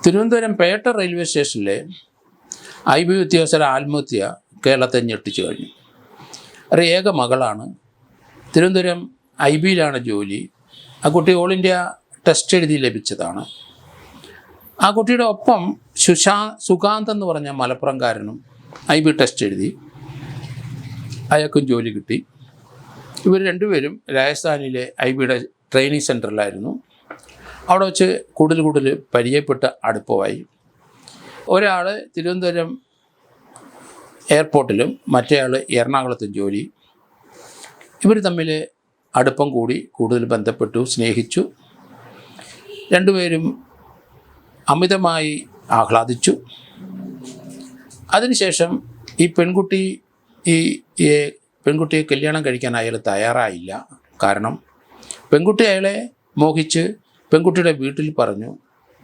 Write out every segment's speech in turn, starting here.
Thiruvananthapuram Pettah railway സ്റ്റേഷനിലെ IB ഉദ്യോഗസ്ഥരുടെ ആത്മഹത്യ കേരളത്തെ ഞെട്ടിച്ചു കഴിഞ്ഞു. ഒരു ഏക മകളാണ്. തിരുവനന്തപുരം IBയിലാണ് ജോലി. ആ കുട്ടി ഓൾ ഇന്ത്യ ടെസ്റ്റ് എഴുതി ലഭിച്ചതാണ്. ആ കുട്ടിയുടെ ഒപ്പം സുകാന്ത് എന്ന് പറഞ്ഞ മലപ്പുറംകാരനും IB ടെസ്റ്റ് എഴുതി, അയാൾക്കും ജോലി കിട്ടി. ഇവർ രണ്ടുപേരും രാജസ്ഥാനിലെ IBയുടെ ട്രെയിനിങ് സെൻറ്ററിലായിരുന്നു. അവിടെ വെച്ച് കൂടുതൽ പരിചയപ്പെട്ട അടുപ്പമായി. ഒരാൾ തിരുവനന്തപുരം എയർപോർട്ടിലും മറ്റേയാൾ എറണാകുളത്തും ജോലി. ഇവർ തമ്മിൽ അടുപ്പം കൂടി, കൂടുതൽ ബന്ധപ്പെട്ടു, സ്നേഹിച്ചു. രണ്ടുപേരും അമിതമായി ആഹ്ലാദിച്ചു. അതിനുശേഷം ഈ പെൺകുട്ടിയെ കല്യാണം കഴിക്കാൻ അയാൾ തയ്യാറായില്ല. കാരണം പെൺകുട്ടി അയാളെ മോഹിച്ച് പെൺകുട്ടിയുടെ വീട്ടിൽ പറഞ്ഞു,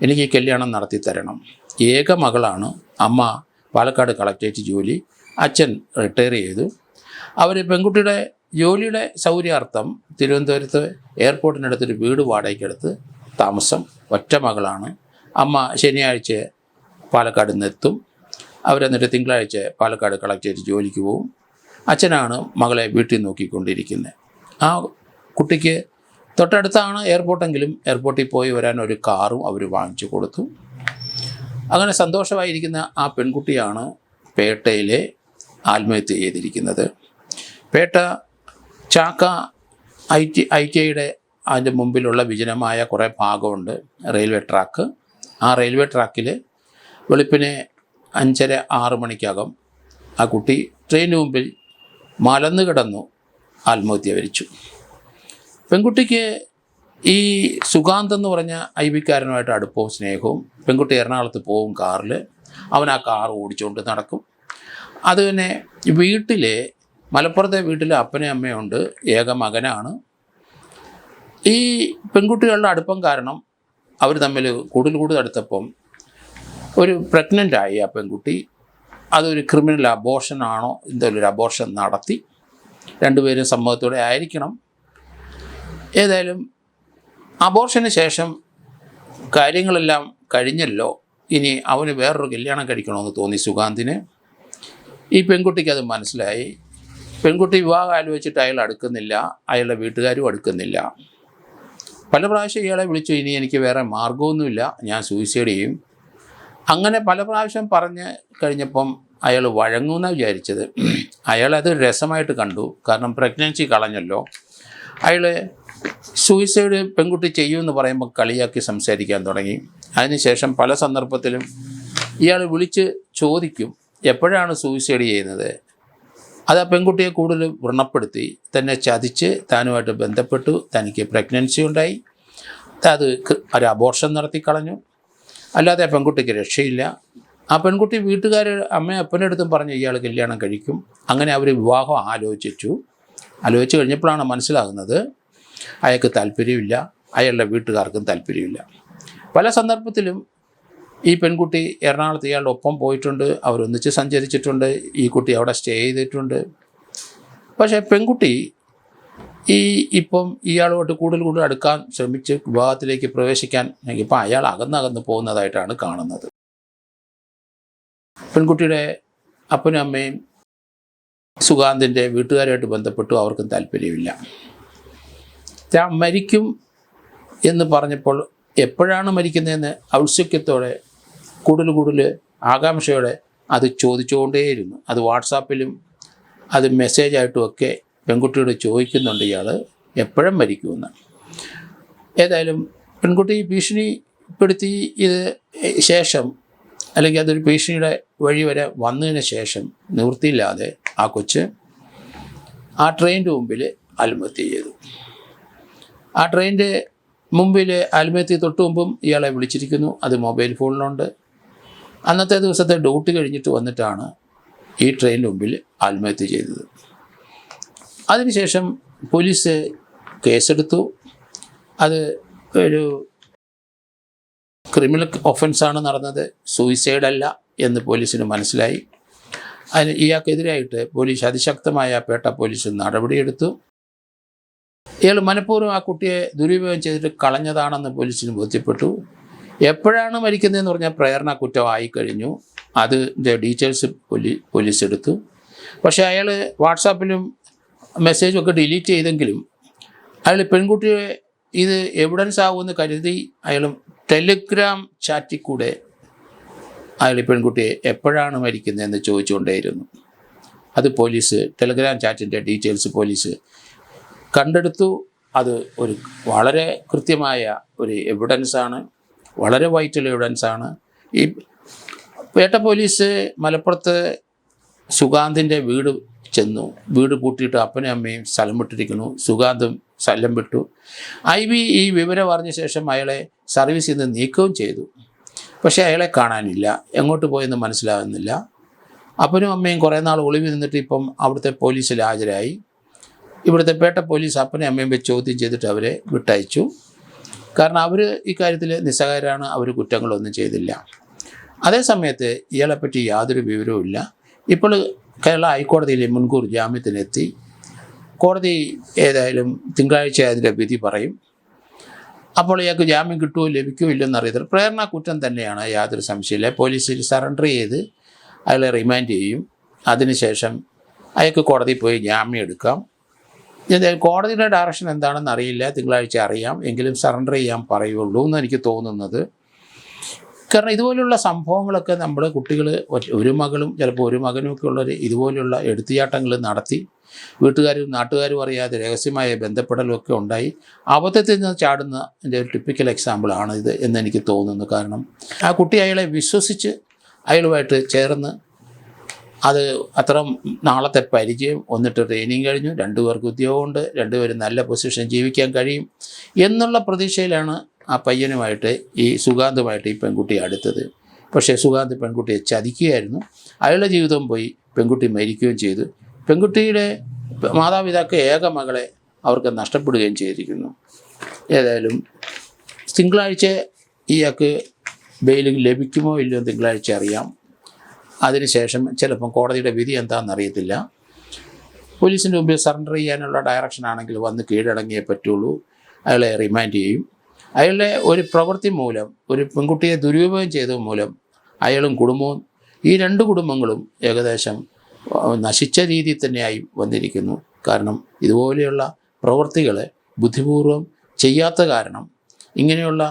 എനിക്ക് ഈ കല്യാണം നടത്തി തരണം. ഏക മകളാണ്. അമ്മ പാലക്കാട് കളക്ടറേറ്റ് ജോലി, അച്ഛൻ റിട്ടയർ ചെയ്തു. അവർ പെൺകുട്ടിയുടെ ജോലിയുടെ സൗകര്യാർത്ഥം തിരുവനന്തപുരത്ത് എയർപോർട്ടിനടുത്തൊരു വീട് വാടകയ്ക്കെടുത്ത് താമസം. ഒറ്റ മകളാണ്. അമ്മ ശനിയാഴ്ച പാലക്കാട് നിന്നെത്തും. അവരെന്നിട്ട് തിങ്കളാഴ്ച പാലക്കാട് കളക്ടറേറ്റ് ജോലിക്ക് പോവും. അച്ഛനാണ് മകളെ വീട്ടിൽ നോക്കിക്കൊണ്ടിരിക്കുന്നത്. ആ കുട്ടിക്ക് തൊട്ടടുത്താണ് എയർപോർട്ടെങ്കിലും എയർപോർട്ടിൽ പോയി വരാൻ ഒരു കാറും അവർ വാങ്ങിച്ചു കൊടുത്തു. അങ്ങനെ സന്തോഷമായിരിക്കുന്ന ആ പെൺകുട്ടിയാണ് പേട്ടയിലെ ആത്മഹത്യ ചെയ്തിരിക്കുന്നത്. പേട്ട ചാക്ക ITIയുടെ അതിൻ്റെ മുമ്പിലുള്ള വിജനമായ കുറേ ഭാഗമുണ്ട്, റെയിൽവേ ട്രാക്ക്. ആ റെയിൽവേ ട്രാക്കിൽ വെളുപ്പിനെ 5:30-6 മണിക്കകം ആ കുട്ടി ട്രെയിനിന് മുമ്പിൽ മലന്ന് കിടന്നു ആത്മഹത്യ വരിച്ചു. പെൺകുട്ടിക്ക് ഈ സുകാന്ത് എന്ന് പറഞ്ഞ IBക്കാരനുമായിട്ട് അടുപ്പവും സ്നേഹവും. പെൺകുട്ടി എറണാകുളത്ത് പോവും കാറിൽ. അവൻ ആ കാർ ഓടിച്ചുകൊണ്ട് നടക്കും. അത് തന്നെ മലപ്പുറത്തെ വീട്ടിൽ അപ്പനും അമ്മയുണ്ട്. ഏക മകനാണ്. ഈ പെൺകുട്ടികളുടെ അടുപ്പം കാരണം അവർ തമ്മിൽ കൂടുതൽ അടുത്തപ്പം ഒരു പ്രഗ്നൻ്റായി ആ പെൺകുട്ടി. അതൊരു ക്രിമിനൽ അബോർഷനാണോ എന്തെങ്കിലും ഒരു അബോർഷൻ നടത്തി. രണ്ടുപേരും സമ്മതത്തോടെ ആയിരിക്കണം. ഏതായാലും അബോർഷന് ശേഷം കാര്യങ്ങളെല്ലാം കഴിഞ്ഞല്ലോ, ഇനി അവന് വേറൊരു കല്യാണം കഴിക്കണമെന്ന് തോന്നി സുകാന്തിന്. ഈ പെൺകുട്ടിക്ക് അത് മനസ്സിലായി. പെൺകുട്ടി വിവാഹം ആലോചിച്ചിട്ട് അയാൾ അടുക്കുന്നില്ല, അയാളുടെ വീട്ടുകാരും അടുക്കുന്നില്ല. പല പ്രാവശ്യം ഇയാളെ വിളിച്ചു, ഇനി എനിക്ക് വേറെ മാർഗമൊന്നുമില്ല, ഞാൻ സൂയിസൈഡ് ചെയ്യും. അങ്ങനെ പല പ്രാവശ്യം പറഞ്ഞ് കഴിഞ്ഞപ്പം അയാൾ വഴങ്ങുമെന്നാണ് വിചാരിച്ചത്. അയാളത് രസമായിട്ട് കണ്ടു. കാരണം പ്രഗ്നൻസി കളഞ്ഞല്ലോ. അയാൾ സൂയിസൈഡ് പെൺകുട്ടി ചെയ്യുമെന്ന് പറയുമ്പോൾ കളിയാക്കി സംസാരിക്കാൻ തുടങ്ങി. അതിനുശേഷം പല സന്ദർഭത്തിലും ഇയാൾ വിളിച്ച് ചോദിക്കും, എപ്പോഴാണ് സൂയിസൈഡ് ചെയ്യുന്നത്? അത് ആ പെൺകുട്ടിയെ കൂടുതൽ വ്രണപ്പെടുത്തി. തന്നെ ചതിച്ച് താനുമായിട്ട് ബന്ധപ്പെട്ടു. തനിക്ക് പ്രഗ്നൻസി ഉണ്ടായി. അത് ഒരു അബോർഷൻ നടത്തി കളഞ്ഞു. അല്ലാതെ ആ പെൺകുട്ടിക്ക് രക്ഷയില്ല. ആ പെൺകുട്ടി അമ്മയും അപ്പൻ്റെ അടുത്തും പറഞ്ഞു ഇയാൾ കല്യാണം കഴിക്കും. അങ്ങനെ അവർ വിവാഹം ആലോചിച്ചു കഴിഞ്ഞപ്പോഴാണ് മനസ്സിലാകുന്നത് അയാൾക്ക് താല്പര്യമില്ല, അയാളുടെ വീട്ടുകാർക്കും താല്പര്യമില്ല. പല സന്ദർഭത്തിലും ഈ പെൺകുട്ടി എറണാകുളത്ത് ഇയാളുടെ ഒപ്പം പോയിട്ടുണ്ട്. അവരൊന്നിച്ച് സഞ്ചരിച്ചിട്ടുണ്ട്. ഈ കുട്ടി അവിടെ സ്റ്റേ ചെയ്തിട്ടുണ്ട്. പക്ഷേ പെൺകുട്ടി ഇപ്പം ഇയാളോട്ട് കൂടുതൽ അടുക്കാൻ ശ്രമിച്ച് വിവാഹത്തിലേക്ക് പ്രവേശിക്കാൻ ഇപ്പം അയാൾ അകന്നകന്ന് പോകുന്നതായിട്ടാണ് കാണുന്നത്. പെൺകുട്ടിയുടെ അപ്പനും അമ്മയും സുകാന്തിൻ്റെ വീട്ടുകാരുമായിട്ട് ബന്ധപ്പെട്ടു. അവർക്കും താല്പര്യമില്ല. ഞാൻ മരിക്കും എന്ന് പറഞ്ഞപ്പോൾ എപ്പോഴാണ് മരിക്കുന്നതെന്ന് ഔത്സുക്യത്തോടെ കൂടുതൽ ആകാംക്ഷയോടെ അത് ചോദിച്ചുകൊണ്ടേയിരുന്നു. അത് വാട്സാപ്പിലും അത് മെസ്സേജായിട്ടുമൊക്കെ പെൺകുട്ടിയോട് ചോദിക്കുന്നുണ്ട് ഇയാൾ എപ്പോഴും മരിക്കുമെന്ന്. ഏതായാലും പെൺകുട്ടി ഭീഷണിപ്പെടുത്തി ഇത് ശേഷം, അല്ലെങ്കിൽ അതൊരു ഭീഷണിയുടെ വഴി വരെ വന്നതിന് ശേഷം നിവൃത്തിയില്ലാതെ ആ കൊച്ച് ആ ട്രെയിനിൻ്റെ മുമ്പിൽ ആത്മഹത്യ ചെയ്തു. ആ ട്രെയിനിൻ്റെ മുമ്പിൽ ആത്മഹത്യ തൊട്ട് മുമ്പും ഇയാളെ വിളിച്ചിരിക്കുന്നു. അത് മൊബൈൽ ഫോണിലുണ്ട്. അന്നത്തെ ദിവസത്തെ ഡ്യൂട്ടി കഴിഞ്ഞിട്ട് വന്നിട്ടാണ് ഈ ട്രെയിനിന് മുമ്പിൽ ആത്മഹത്യ ചെയ്തത്. അതിനുശേഷം പോലീസ് കേസെടുത്തു. അത് ഒരു ക്രിമിനൽ ഒഫൻസാണ് നടന്നത്, സൂയിസൈഡല്ല എന്ന് പോലീസിന് മനസ്സിലായി. അതിന് ഇയാൾക്കെതിരായിട്ട് പോലീസ് അതിശക്തമായ പേട്ട പോലീസ് നടപടിയെടുത്തു. ഇയാൾ മനഃപൂർവ്വം ആ കുട്ടിയെ ദുരുപയോഗം ചെയ്തിട്ട് കളഞ്ഞതാണെന്ന് പോലീസിന് ബോധ്യപ്പെട്ടു. എപ്പോഴാണ് മരിക്കുന്നതെന്ന് പറഞ്ഞാൽ പ്രേരണ കുറ്റമായി കഴിഞ്ഞു. അതിൻ്റെ ഡീറ്റെയിൽസ് പോലീസ് എടുത്തു. പക്ഷേ അയാൾ വാട്സാപ്പിലും മെസ്സേജൊക്കെ ഡിലീറ്റ് ചെയ്തെങ്കിലും അയാൾ പെൺകുട്ടിയെ ഇത് എവിഡൻസ് ആകുമെന്ന് കരുതി അയാൾ ടെലിഗ്രാം ചാറ്റിൽ കൂടെ അയാൾ പെൺകുട്ടിയെ എപ്പോഴാണ് മരിക്കുന്നതെന്ന് ചോദിച്ചുകൊണ്ടേയിരുന്നു. അത് പോലീസ് ടെലിഗ്രാം ചാറ്റിൻ്റെ ഡീറ്റെയിൽസ് പോലീസ് കണ്ടെടുത്തു. അത് ഒരു വളരെ കൃത്യമായ ഒരു എവിഡൻസാണ്, വളരെ വൈറ്റൽ എവിഡൻസാണ്. ഈ പേട്ട പോലീസ് മലപ്പുറത്ത് സുഗാന്തിൻ്റെ വീട് ചെന്നു. വീട് പൂട്ടിയിട്ട് അപ്പനും അമ്മയും സ്ഥലം വിട്ടിരിക്കുന്നു. സുഗാന്തും സ്ഥലം വിട്ടു. IB ഈ വിവരം അറിഞ്ഞ ശേഷം അയാളെ സർവീസിൽ നിന്ന് നീക്കുകയും ചെയ്തു. പക്ഷേ അയാളെ കാണാനില്ല, എങ്ങോട്ട് പോയെന്ന് മനസ്സിലാകുന്നില്ല. അപ്പനും അമ്മയും കുറേ നാൾ ഒളിവിൽ നിന്നിട്ട് ഇപ്പം അവിടുത്തെ പോലീസിൽ ഹാജരായി. ഇവിടുത്തെ പേട്ട പോലീസ് അപ്പനും അമ്മയും വെച്ച് ചോദ്യം ചെയ്തിട്ട് അവരെ വിട്ടയച്ചു. കാരണം അവർ ഇക്കാര്യത്തിൽ നിസ്സഹായരാണ്, അവർ കുറ്റങ്ങളൊന്നും ചെയ്തില്ല. അതേസമയത്ത് ഇയാളെപ്പറ്റി യാതൊരു വിവരവും ഇല്ല. ഇപ്പോൾ കേരള ഹൈക്കോടതിയിൽ മുൻകൂർ ജാമ്യത്തിനെത്തി. കോടതി ഏതായാലും തിങ്കളാഴ്ച അതിൻ്റെ വിധി പറയും. അപ്പോൾ ഇയാൾക്ക് ജാമ്യം കിട്ടുമോ ലഭിക്കുമോ ഇല്ലെന്ന് അറിയത്തില്ല. പ്രേരണ കുറ്റം തന്നെയാണ്, യാതൊരു സംശയമില്ല. പോലീസിൽ സറണ്ടർ ചെയ്ത് അയാളെ റിമാൻഡ് ചെയ്യും. അതിനുശേഷം അയാൾക്ക് കോടതിയിൽ പോയി ജാമ്യം എടുക്കാം. കോടതിയുടെ ഡയറക്ഷൻ എന്താണെന്ന് അറിയില്ല, തിങ്കളാഴ്ച അറിയാം. എങ്കിലും സറണ്ടർ ചെയ്യാൻ പറയുള്ളൂ എന്ന് എനിക്ക് തോന്നുന്നത്. കാരണം ഇതുപോലുള്ള സംഭവങ്ങളൊക്കെ നമ്മൾ കുട്ടികൾ ഒരു മകളും ചിലപ്പോൾ ഒരു മകനുമൊക്കെ ഉള്ളൊരു ഇതുപോലുള്ള എടുത്തുചാട്ടങ്ങൾ നടത്തി വീട്ടുകാരും നാട്ടുകാരും അറിയാതെ രഹസ്യമായ ബന്ധപ്പെടലുമൊക്കെ ഉണ്ടായി അബദ്ധത്തിൽ നിന്ന് ചാടുന്നതിൻ്റെ ഒരു ടിപ്പിക്കൽ എക്സാമ്പിളാണ് ഇത് എന്നെനിക്ക് തോന്നുന്നു. കാരണം ആ കുട്ടി അയാളെ വിശ്വസിച്ച് അയാളുമായിട്ട് ചേർന്ന് അത് അത്ര നാളത്തെ പരിചയം, ഒന്നിട്ട് ട്രെയിനിങ് കഴിഞ്ഞു, രണ്ടുപേർക്ക് ഉദ്യോഗമുണ്ട്, രണ്ടുപേരും നല്ല പൊസിഷൻ ജീവിക്കാൻ കഴിയും എന്നുള്ള പ്രതീക്ഷയിലാണ് ആ പയ്യനുമായിട്ട് ഈ സുഗാന്തുമായിട്ട് ഈ പെൺകുട്ടി അടുത്തത്. പക്ഷേ സുഗാന്ത് പെൺകുട്ടിയെ ചതിക്കുകയായിരുന്നു. അയാളുടെ ജീവിതം പോയി, പെൺകുട്ടി മരിക്കുകയും ചെയ്തു. പെൺകുട്ടിയുടെ മാതാപിതാക്കൾ ഏക മകളെ അവർക്ക് നഷ്ടപ്പെടുകയും ചെയ്തിരിക്കുന്നു. ഏതായാലും തിങ്കളാഴ്ച ഇയാൾക്ക് ബെയിൽ ലഭിക്കുമോ ഇല്ലയോ തിങ്കളാഴ്ച അറിയാം. അതിനുശേഷം ചിലപ്പം കോടതിയുടെ വിധി എന്താണെന്നറിയത്തില്ല. പോലീസിൻ്റെ മുമ്പിൽ സറണ്ടർ ചെയ്യാനുള്ള ഡയറക്ഷൻ ആണെങ്കിൽ വന്ന് കീഴടങ്ങിയേ പറ്റുള്ളൂ. അയാളെ റിമാൻഡ് ചെയ്യും. അയാളുടെ ഒരു പ്രവൃത്തി മൂലം, ഒരു പെൺകുട്ടിയെ ദുരുപയോഗം ചെയ്തത് മൂലം അയാളും കുടുംബവും, ഈ രണ്ട് കുടുംബങ്ങളും ഏകദേശം നശിച്ച രീതിയിൽ തന്നെയായി വന്നിരിക്കുന്നു. കാരണം ഇതുപോലെയുള്ള പ്രവൃത്തികൾ ബുദ്ധിപൂർവം ചെയ്യാത്ത കാരണം ഇങ്ങനെയുള്ള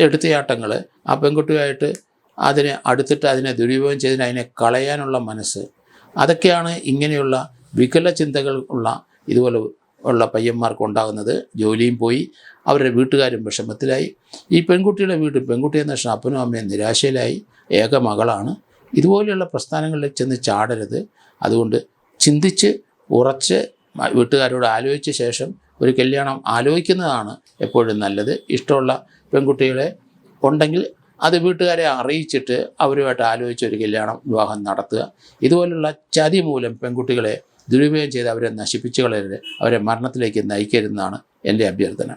എടുത്തുചാട്ടങ്ങൾ ആ പെൺകുട്ടിയായിട്ട് അതിനെ അടുത്തിട്ട് അതിനെ ദുരുപയോഗം ചെയ്തിന് അതിനെ കളയാനുള്ള മനസ്സ്, അതൊക്കെയാണ് ഇങ്ങനെയുള്ള വികല ചിന്തകൾ ഉള്ള ഇതുപോലെ ഉള്ള പയ്യന്മാർക്ക് ഉണ്ടാകുന്നത്. ജോലിയും പോയി, അവരുടെ വീട്ടുകാരും വിഷമത്തിലായി. ഈ പെൺകുട്ടിയുടെ പെൺകുട്ടിയെ നഷ്ടം അപ്പനും അമ്മയും നിരാശയിലായി. ഏക മകളാണ്. ഇതുപോലെയുള്ള പ്രസ്ഥാനങ്ങളിൽ ചെന്ന് ചാടരുത്. അതുകൊണ്ട് ചിന്തിച്ച് ഉറച്ച് വീട്ടുകാരോട് ആലോചിച്ച ശേഷം ഒരു കല്യാണം ആലോചിക്കുന്നതാണ് എപ്പോഴും നല്ലത്. ഇഷ്ടമുള്ള പെൺകുട്ടികളെ ഉണ്ടെങ്കിൽ അത് വീട്ടുകാരെ അറിയിച്ചിട്ട് അവരുമായിട്ട് ആലോചിച്ച് ഒരു വിവാഹം നടത്തുക. ഇതുപോലുള്ള ചതി മൂലം പെൺകുട്ടികളെ ദുരുപയോഗം ചെയ്ത് അവരെ നശിപ്പിച്ചു കളയരുത്, അവരെ മരണത്തിലേക്ക് നയിക്കരുതെന്നാണ് എൻ്റെ അഭ്യർത്ഥന.